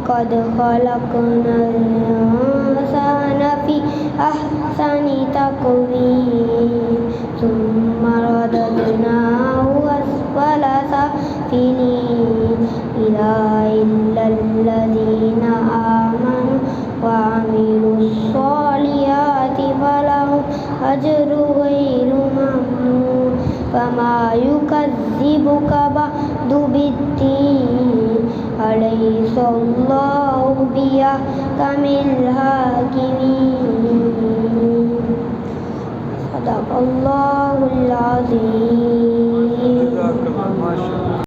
لقد خلقنا الإنسان في أحسن تقويم ثم رددناه أسفل سافلين إلا الذين آمنوا وعملوا الصالحات فلهم أجر غير ممنون فما يكذبك بعد بالدين أليس الله بأحكم الحاكمين صدق الله العظيم.